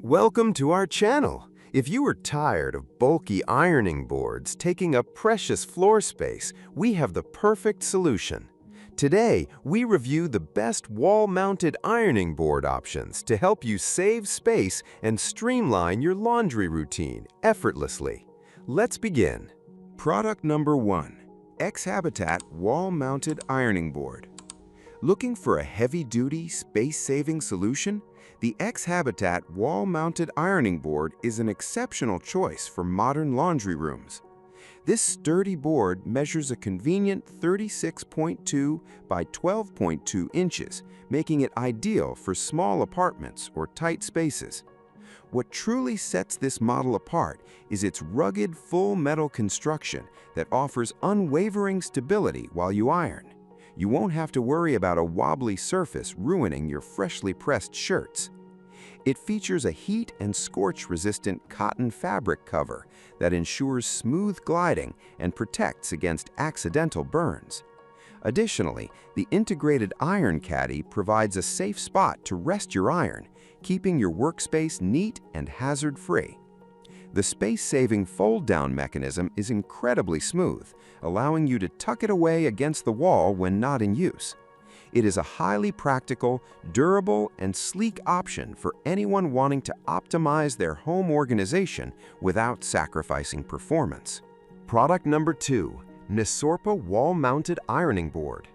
Welcome to our channel. If you are tired of bulky ironing boards taking up precious floor space, we have the perfect solution. Today, we review the best wall-mounted ironing board options to help you save space and streamline your laundry routine effortlessly. Let's begin. Product number 1. Xabitat Wall-Mounted Ironing Board. Looking for a heavy-duty, space-saving solution? The Xabitat Wall-Mounted Ironing Board is an exceptional choice for modern laundry rooms. This sturdy board measures a convenient 36.2 by 12.2 inches, making it ideal for small apartments or tight spaces. What truly sets this model apart is its rugged, full-metal construction that offers unwavering stability while you iron. You won't have to worry about a wobbly surface ruining your freshly pressed shirts. It features a heat and scorch-resistant cotton fabric cover that ensures smooth gliding and protects against accidental burns. Additionally, the integrated iron caddy provides a safe spot to rest your iron, keeping your workspace neat and hazard-free. The space-saving fold-down mechanism is incredibly smooth, allowing you to tuck it away against the wall when not in use. It is a highly practical, durable, and sleek option for anyone wanting to optimize their home organization without sacrificing performance. Product number 2. Nisorpa Wall-Mounted Ironing Board.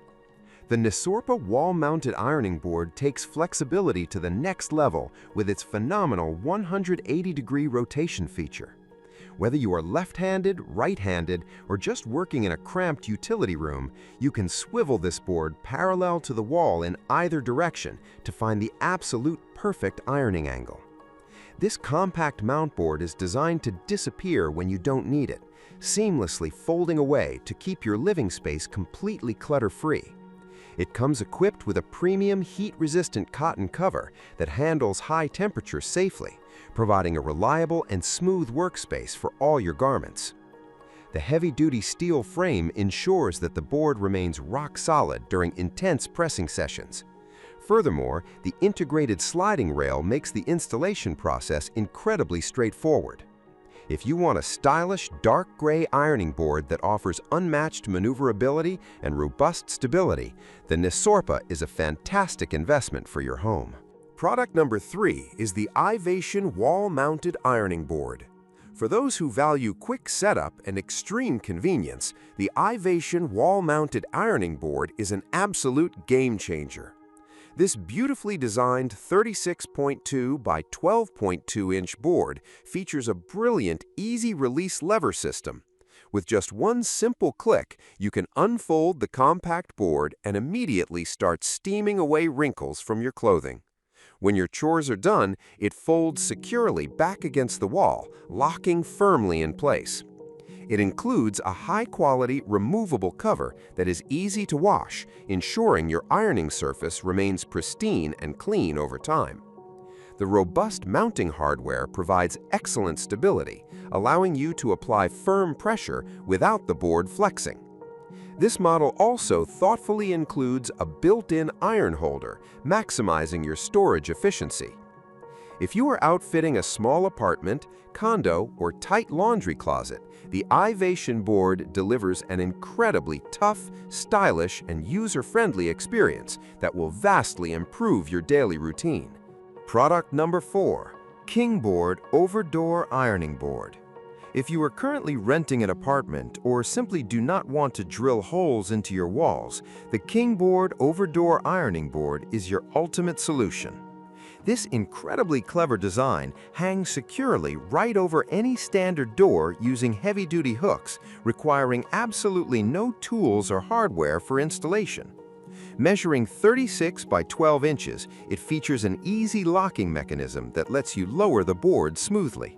The Nisorpa Wall-Mounted Ironing Board takes flexibility to the next level with its phenomenal 180-degree rotation feature. Whether you are left-handed, right-handed, or just working in a cramped utility room, you can swivel this board parallel to the wall in either direction to find the absolute perfect ironing angle. This compact mount board is designed to disappear when you don't need it, seamlessly folding away to keep your living space completely clutter-free. It comes equipped with a premium heat-resistant cotton cover that handles high temperatures safely, providing a reliable and smooth workspace for all your garments. The heavy-duty steel frame ensures that the board remains rock-solid during intense pressing sessions. Furthermore, the integrated sliding rail makes the installation process incredibly straightforward. If you want a stylish, dark gray ironing board that offers unmatched maneuverability and robust stability, the Nisorpa is a fantastic investment for your home. Product number 3 is the Ivation Wall-Mounted Ironing Board. For those who value quick setup and extreme convenience, the Ivation Wall-Mounted Ironing Board is an absolute game-changer. This beautifully designed 36.2 by 12.2-inch board features a brilliant, easy-release lever system. With just one simple click, you can unfold the compact board and immediately start steaming away wrinkles from your clothing. When your chores are done, it folds securely back against the wall, locking firmly in place. It includes a high-quality, removable cover that is easy to wash, ensuring your ironing surface remains pristine and clean over time. The robust mounting hardware provides excellent stability, allowing you to apply firm pressure without the board flexing. This model also thoughtfully includes a built-in iron holder, maximizing your storage efficiency. If you are outfitting a small apartment, condo, or tight laundry closet, the Ivation board delivers an incredibly tough, stylish, and user-friendly experience that will vastly improve your daily routine. Product number 4. KINGBOARD Over-Door Ironing Board. If you are currently renting an apartment or simply do not want to drill holes into your walls, the KINGBOARD Over-Door Ironing Board is your ultimate solution. This incredibly clever design hangs securely right over any standard door using heavy-duty hooks, requiring absolutely no tools or hardware for installation. Measuring 36 by 12 inches, it features an easy locking mechanism that lets you lower the board smoothly.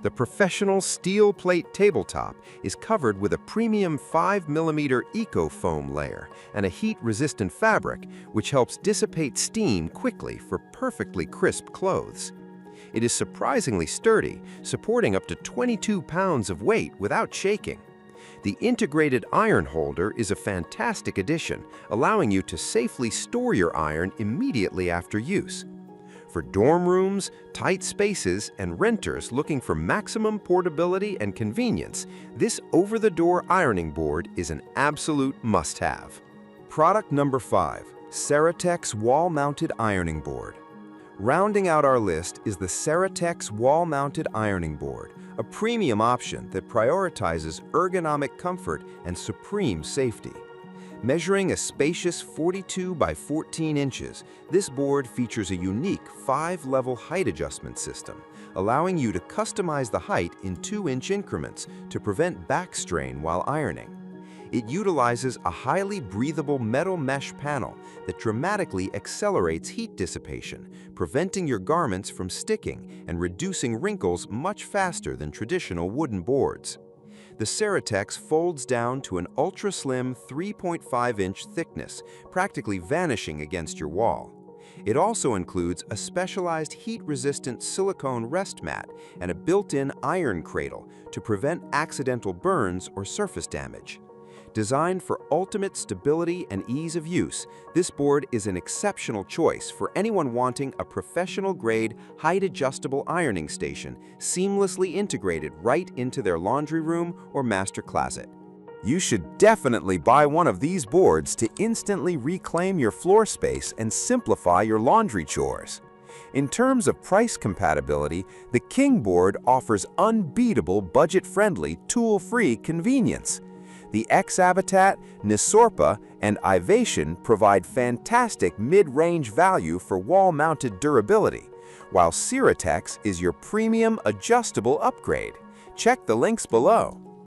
The professional steel plate tabletop is covered with a premium 5mm eco-foam layer and a heat-resistant fabric, which helps dissipate steam quickly for perfectly crisp clothes. It is surprisingly sturdy, supporting up to 22 pounds of weight without shaking. The integrated iron holder is a fantastic addition, allowing you to safely store your iron immediately after use. For dorm rooms, tight spaces, and renters looking for maximum portability and convenience, this over-the-door ironing board is an absolute must-have. Product number 5, Seiritex Wall-Mounted Ironing Board. Rounding out our list is the Seiritex Wall-Mounted Ironing Board, a premium option that prioritizes ergonomic comfort and supreme safety. Measuring a spacious 42 by 14 inches, this board features a unique 5-level height adjustment system, allowing you to customize the height in 2-inch increments to prevent back strain while ironing. It utilizes a highly breathable metal mesh panel that dramatically accelerates heat dissipation, preventing your garments from sticking and reducing wrinkles much faster than traditional wooden boards. The Seiritex folds down to an ultra-slim 3.5-inch thickness, practically vanishing against your wall. It also includes a specialized heat-resistant silicone rest mat and a built-in iron cradle to prevent accidental burns or surface damage. Designed for ultimate stability and ease of use, this board is an exceptional choice for anyone wanting a professional-grade, height-adjustable ironing station seamlessly integrated right into their laundry room or master closet. You should definitely buy one of these boards to instantly reclaim your floor space and simplify your laundry chores. In terms of price compatibility, the KINGBOARD offers unbeatable budget-friendly, tool-free convenience. The Xabitat, Nisorpa, and Ivation provide fantastic mid-range value for wall-mounted durability, while Seiritex is your premium adjustable upgrade. Check the links below.